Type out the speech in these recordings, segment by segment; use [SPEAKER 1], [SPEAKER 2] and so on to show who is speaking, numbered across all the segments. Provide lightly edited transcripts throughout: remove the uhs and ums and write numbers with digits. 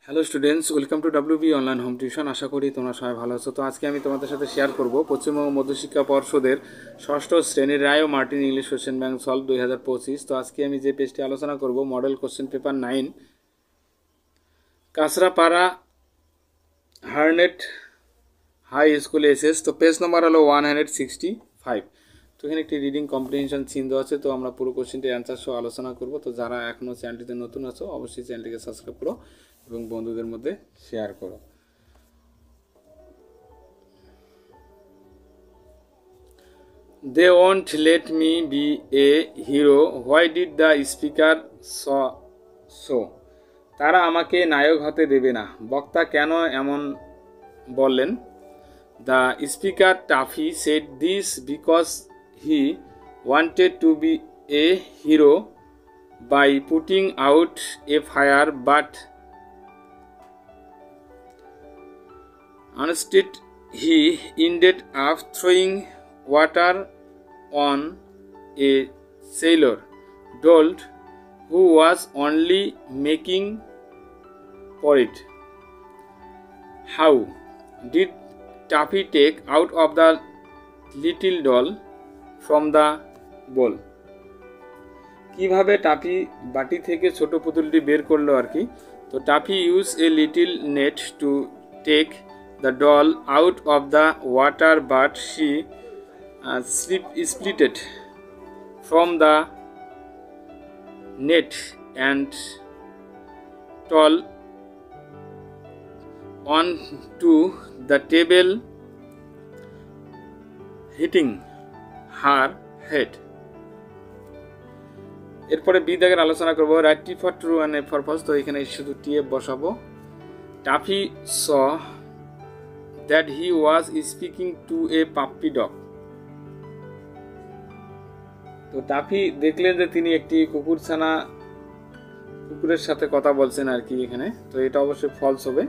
[SPEAKER 1] Hello students, welcome to WB online home tuition. আশা করি তোমরা সবাই ভালো আছো। তো আজকে আমি তোমাদের সাথে শেয়ার করব পশ্চিমবঙ্গ মধ্যশিক্ষা পর্ষদের ষষ্ঠ শ্রেণীর রায় ও Martin English question bank solve 2025। তো আজকে আমি যে পেজটি আলোচনা করব model question paper 9 Kanchrapara Harnett high school SS. তো পেজ নম্বর হলো 165। তো এখানে একটি রিডিং কম্প্রিহেনশন চিহ্ন আছে। তো আমরা পুরো কোশ্চেনটি অ্যান্সার সহ আলোচনা করব। তো যারা এখনও চ্যানেলটিতে নতুন আছো অবশ্যই চ্যানেলটিকে সাবস্ক্রাইব করো এবং বন্ধুদের মধ্যে শেয়ার করো। They won't let me be a hero. Why did the speaker so? তারা আমাকে নায়ক হতে দেবে না, বক্তা কেন এমন বললেন? The speaker Taffy said this because he wanted to be a hero by putting out a fire, but instead he ended up throwing water on a sailor doll who was only making for it. How did Taffy take out of the little doll from the bowl? কিভাবে Taffy বাটি থেকে ছোট পুতুলটি বের করলো আর কি। তো Taffy use a little net to take the doll out of the water, but she splitted from the net and fell onto the table, hitting her head. এরপরে বি দাগের আলোচনা করব। Write T for true and F for false. তো এখানে শুধু TF বসাবো। Taffy saw that he was speaking to a puppy dog. তো Taffy দেখলেন যে তিনি একটি কুকুরের সাথে কথা বলছেন আর কি এখানে। তো এটা অবশ্যই ফলস হবে।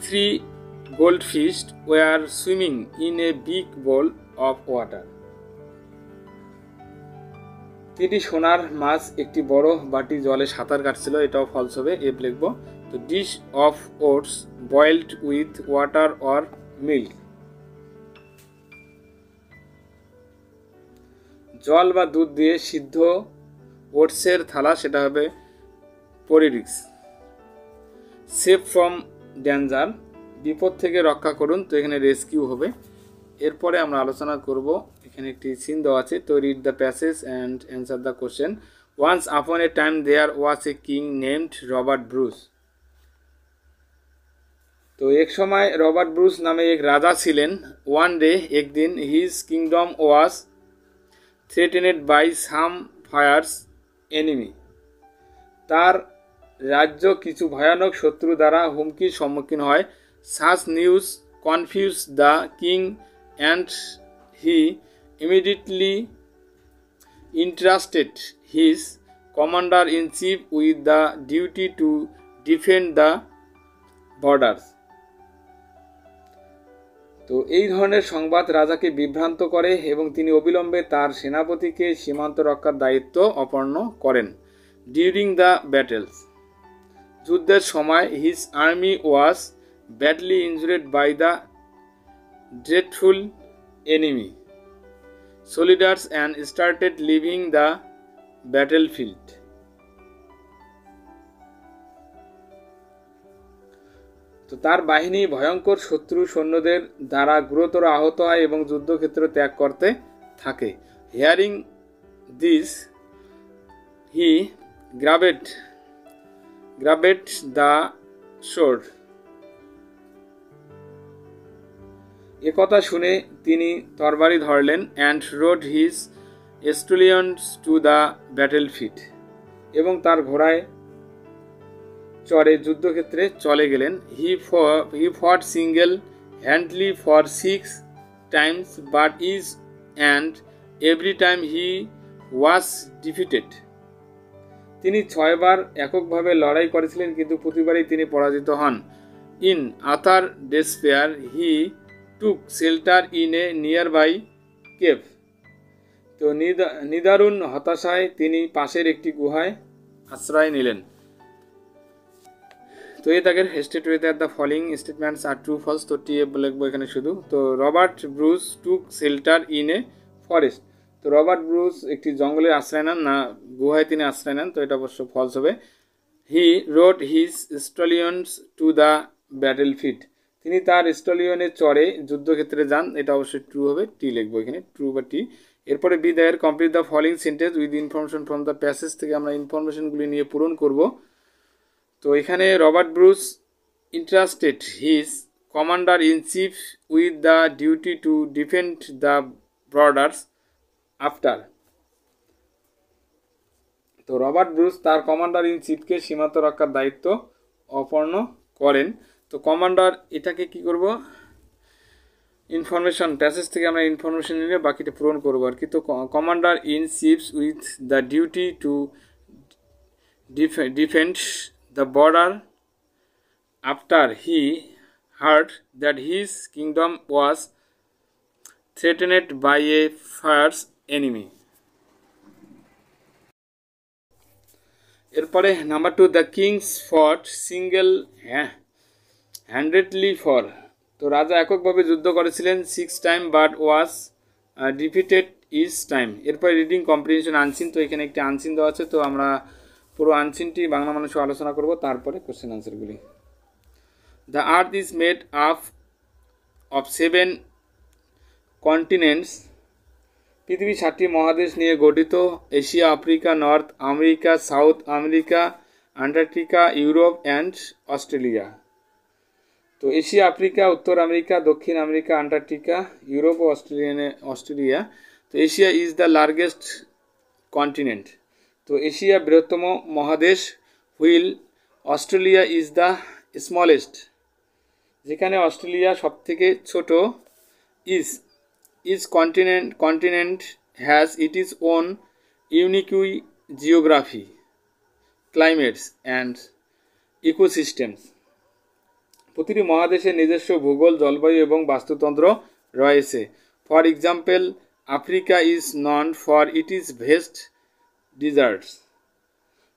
[SPEAKER 1] 3 goldfish were swimming in a big bowl of water. 3টি সোনার মাছ একটি বড় বাটি জলে সাঁতার কাটছিল, এটাও ফলস হবে, এফ লিখব। তো dish of oats boiled with water or milk. জল বা দুধ দিয়ে সিদ্ধ ওটসের থালা, সেটা হবে পরিরিক্স। সেভ ফ্রম ডেঞ্জার, বিপদ থেকে রক্ষা করুন, তো এখানে রেস্কিউ হবে। এরপরে আমরা আলোচনা করব, এখানে একটি সিন দেওয়া আছে। তো read the passage and answer the question. Once upon a time there was a king named Robert Bruce. তো এক সময় রবার্ট ব্রুস নামে এক রাজা ছিলেন। ওয়ান ডে, একদিন, his kingdom was threatened by some fierce enemy. তার রাজ্য কিছু ভয়ানক শত্রু দ্বারা হুমকির সম্মুখীন হয়। Such news confuse the king and he immediately entrusted his commander-in-chief with the duty to defend the borders. তো এই ধরনের সংবাদ রাজাকে বিভ্রান্ত করে এবং তিনি অবিলম্বে তার সেনাপতিকে সীমান্ত রক্ষার দায়িত্ব অর্পণ করেন। ডিউরিং দ্য ব্যাটেলস, যুদ্ধের সময়, his army was badly injured by the dreadful enemy soldiers and started leaving the battlefield. তো তার বাহিনী ভয়ঙ্কর শত্রু সৈন্যদের দ্বারা গুরুতর আহত হয় এবং যুদ্ধক্ষেত্র ত্যাগ করতে থাকে। Hearing this he grabbed the sword. একথা শুনে তিনি তরবারি ধরলেন। And rode his stallions to the battlefield, এবং তার ঘোড়ায় চড়ে যুদ্ধক্ষেত্রে চলে গেলেন। He fought single handedly for 6 times, but each and every time he was defeated. তিনি 6 বার এককভাবে লড়াই করেছিলেন, কিন্তু প্রতিবারই তিনি পরাজিত হন। In Arthur despair he took shelter in a nearby cave. তো নিদারুণ হতাশায় তিনি পাশের একটি গুহায় আশ্রয় নিলেন। তো এই দাগের state whether the following statements are true false, তো টিএফ লিখবো এখানে শুধু। তো Robert Bruce took shelter in a forest, তো রবার্ট ব্রুস একটি জঙ্গলের আশ্রয় নেন, না গুহায় তিনি আশ্রয় নেন, তো এটা অবশ্য ফলস হবে। He rode his stallions to the battle field, তিনি তার স্টলিয়নের চড়ে যুদ্ধক্ষেত্রে যান, এটা অবশ্যই ট্রু হবে, টি লিখবো এখানে, ট্রু বা টি। এরপরে বি দাগের complete the following sentence with information from the passage, থেকে আমরা ইনফরমেশনগুলি নিয়ে পূরণ করব। তো এখানে Robert Bruce entrusted his commander in chief with the duty to defend the borders after, তো রবার্ট ব্রুস তার কমান্ডার ইন চিফকে সীমান্ত রক্ষার দায়িত্ব অর্পণ করেন। তো কমান্ডার, এটাকে কি করব, ইনফরমেশন প্যাসেজ থেকে আমরা ইনফরমেশন নিলে বাকিটা পূরণ করবো আর কি। তো commander in chiefs with the duty to defend the border after he heard that his kingdom was threatened by a fierce enemy. এরপরে number 2, the kings fought single handedly for, তো রাজা এককভাবে যুদ্ধ করেছিলেন 6 time but was defeated each time. এরপরে reading comprehension unseen, তো এখানে একটি আনসিন দেওয়া আছে, তো আমরা পুরো আনসিনটি বাংলা মানুষে আলোচনা করব, তারপরে কোশ্চেন আনসারগুলি। The earth is made up of 7 continents, পৃথিবী 7টি মহাদেশ নিয়ে গঠিত। Asia, Africa, North America, South America, Antarctica, Europe and Australia. তো এশিয়া, আফ্রিকা, উত্তর আমেরিকা, দক্ষিণ আমেরিকা, আন্টার্কটিকা, ইউরোপ ও অস্ট্রেলিয়া। তো Asia is the largest continent, তো এশিয়া বৃহত্তম মহাদেশ। While Australia is the smallest, যেখানে অস্ট্রেলিয়া সবথেকে ছোট। Each continent has it is own unique geography, climates and ecosystems, প্রতিটি মহাদেশের নিজস্ব ভূগোল, জলবায়ু এবং বাস্তুতন্ত্র রয়েছে। For example, Africa is known for it is vast deserts,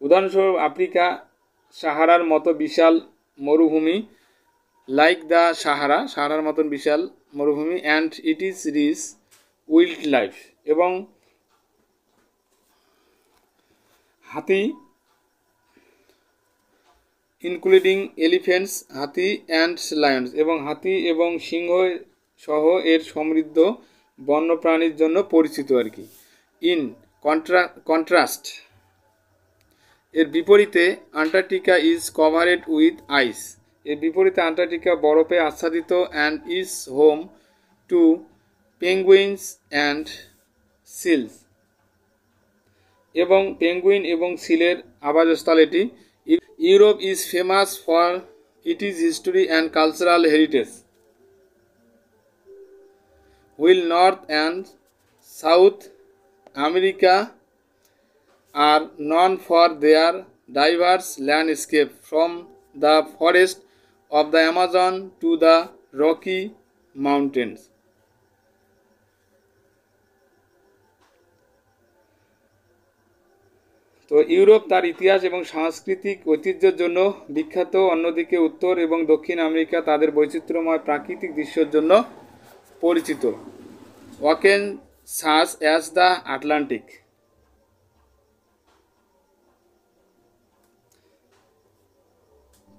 [SPEAKER 1] উদাহরণস্বরূপ আফ্রিকা সাহারার মতো বিশাল মরুভূমি, লাইক দ্য সাহারার মতন বিশাল মরুভূমি, and it is rich wildlife, এবং হাতি ইনক্লুডিং এলিফ্যান্টস, হাতি অ্যান্ড লায়ন্স, এবং হাতি এবং সিংহ সহ এর সমৃদ্ধ বন্যপ্রাণীর জন্য পরিচিত আর কি। ইন কন্ট্রাস্ট, এর বিপরীতে Antarctica is covered with ice, এর বিপরীতে আন্টার্কটিকা বরফে আচ্ছাদিত। And is home to penguins and seals, এবং পেঙ্গুইন এবং সিলের আবাসস্থল এটি। Europe is famous for it is history and cultural heritage, while North and South America are known for their diverse landscape from the forest of the Amazon to the Rocky Mountains. তো Europe তার ইতিহাস এবং সাংস্কৃতিক ঐতিহ্যের জন্য বিখ্যাত, অন্যদিকে উত্তর এবং দক্ষিণ আমেরিকা তাদের বৈচিত্র্যময় প্রাকৃতিক দৃশ্যের জন্য পরিচিত। ওয়াকেন such as the Atlantic,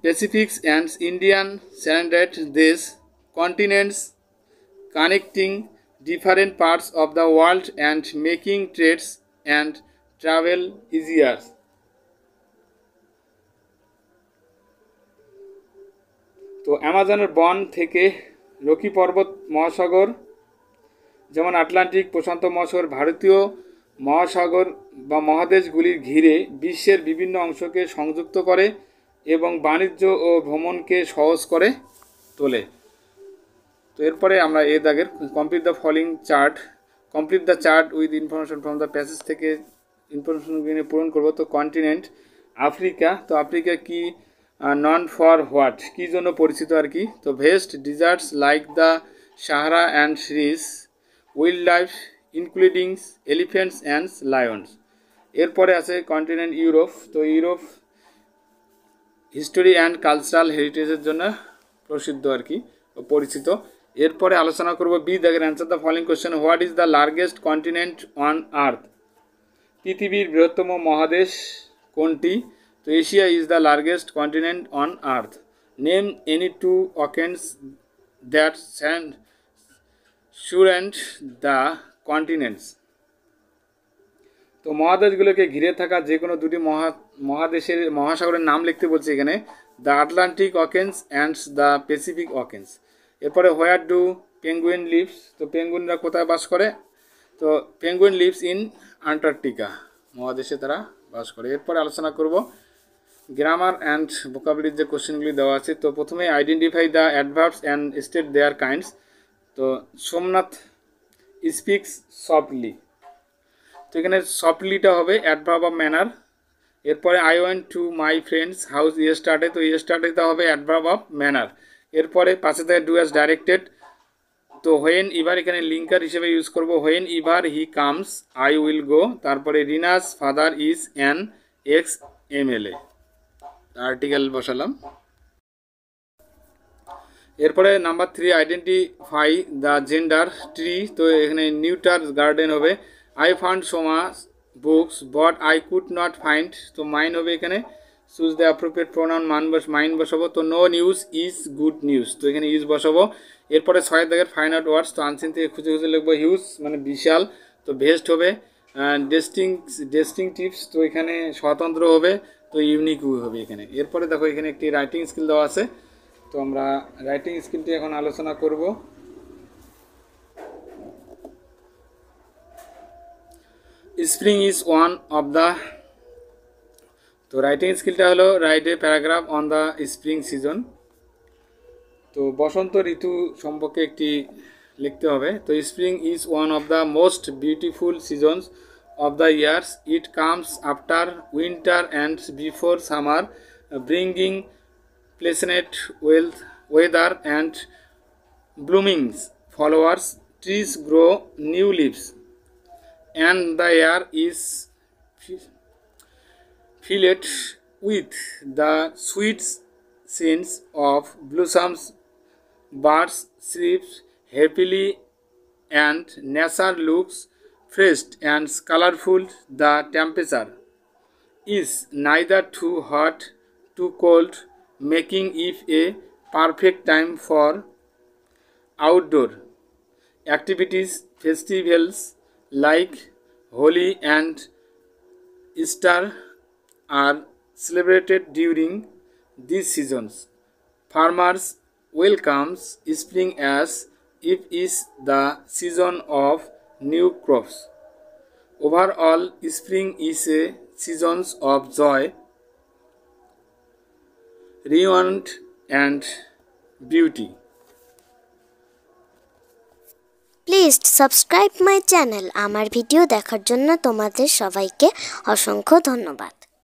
[SPEAKER 1] Pacific and Indian surrounded these continents, connecting different parts of the world and making trades and travel easier. তো অ্যামাজনের বন থেকে রকি পর্বত মহাসাগর, যেমন আটলান্টিক, প্রশান্ত মহাসাগর, ভারতীয় মহাসাগর বা মহাদেশগুলির ঘিরে বিশ্বের বিভিন্ন অংশকে সংযুক্ত করে এবং বাণিজ্য ও ভ্রমণকে সহজ করে তোলে। তো এরপরে আমরা এই দাগের complete the following chart, complete the chart with information from the passage থেকে ইনফরমেশনগুলি পূরণ করব। তো কন্টিনেন্ট আফ্রিকা, তো আফ্রিকা কি নন ফর হোয়াট, কী জন্য পরিচিত আর কি। তো vast deserts like the Sahara and rich wildlife including elephants and lions. এরপরে আছে কন্টিনেন্ট ইউরোপ, তো ইউরোপ হিস্টোরি অ্যান্ড কালচারাল হেরিটেজের জন্য প্রসিদ্ধ আর কি, পরিচিত। এরপরে আলোচনা করব বি দাগের answer the following question. What is the largest continent on earth? পৃথিবীর বৃহত্তম মহাদেশ কোনটি? তো Asia is the largest continent on earth. Name any two oceans that surround the continents. তো মহাদেশগুলোকে ঘিরে থাকা যে কোনো দুটি মহাসাগরের নাম লিখতে বলছে এখানে, the Atlantic oceans and the Pacific oceans. এরপরে হোয়ার ডু পেঙ্গুইন লিভস? তো পেঙ্গুইনরা কোথায় বাস করে? তো পেঙ্গুইন লিভস ইন আন্টার্কটিকা, মহাদেশে তারা বাস করে। এরপরে আলোচনা করব গ্রামার অ্যান্ড ভোকাবুলারির যে কোশ্চেনগুলি দেওয়া আছে। তো প্রথমে identify the adverbs and state their kinds. তো সোমনাথ স্পিক্স সফটলি, তো এখানে সফটলিটা হবে অ্যাডভার্ব অফ ম্যানার। এরপরে I went to my friends house yesterday, তো ইয়েস্টারডেটা হবে অ্যাডভার্ব অফ ম্যানার। এরপরে পাশে থেকে ডু অ্যাজ ডাইরেক্টেড, তো হোয়েন ইভার এখানে লিঙ্কার হিসেবে ইউজ করব। Whenever he comes I will go. তারপরে Rina's father is an ex MLA, article বসালাম। এরপরে number 3 identify the gender tree, তো এখানে নিউটার গার্ডেন হবে। I found so much books but I could not find, তো মাইন হবে এখানে। Choose the appropriate pronoun mine বসাবো। তো no news is good news, তো এখানে ইজ বসাবো। এরপরে 6 দাগের ফাইন আউট ওয়ার্ডস, তো আনসিন থেকে খুঁজে খুঁজে লিখবো। হিউজ মানে বিশাল, তো ভেস্ট হবে। ডিস্টিংটিভস, তো এখানে স্বতন্ত্র হবে, তো ইউনিক হবে এখানে। এরপরে দেখো এখানে একটি রাইটিং স্কিল দেওয়া আছে, তো আমরা রাইটিং স্কিলটি এখন আলোচনা করব। Spring is one of the, তো রাইটিং স্কিলটা হলো write a paragraph on the spring season. তো বসন্ত ঋতু সম্পর্কে একটি লিখতে হবে। তো spring is one of the most beautiful seasons of the years. It comes after winter and before summer, bringing pleasant weather and blooming flowers. Trees grow new leaves and the air is filled with the sweet scents of blossoms. Birds chirp happily and nature looks fresh and colorful. The temperature is neither too hot too cold, making it a perfect time for outdoor activities. Festivals like Holi and Easter are celebrated during these seasons. Farmers welcome spring as it is the season of new crops. Overall, spring is a season of joy, reunion and beauty.
[SPEAKER 2] Please subscribe my channel. আমার video দেখার জন্য তোমাদের সবাইকে অসংখ্য ধন্যবাদ।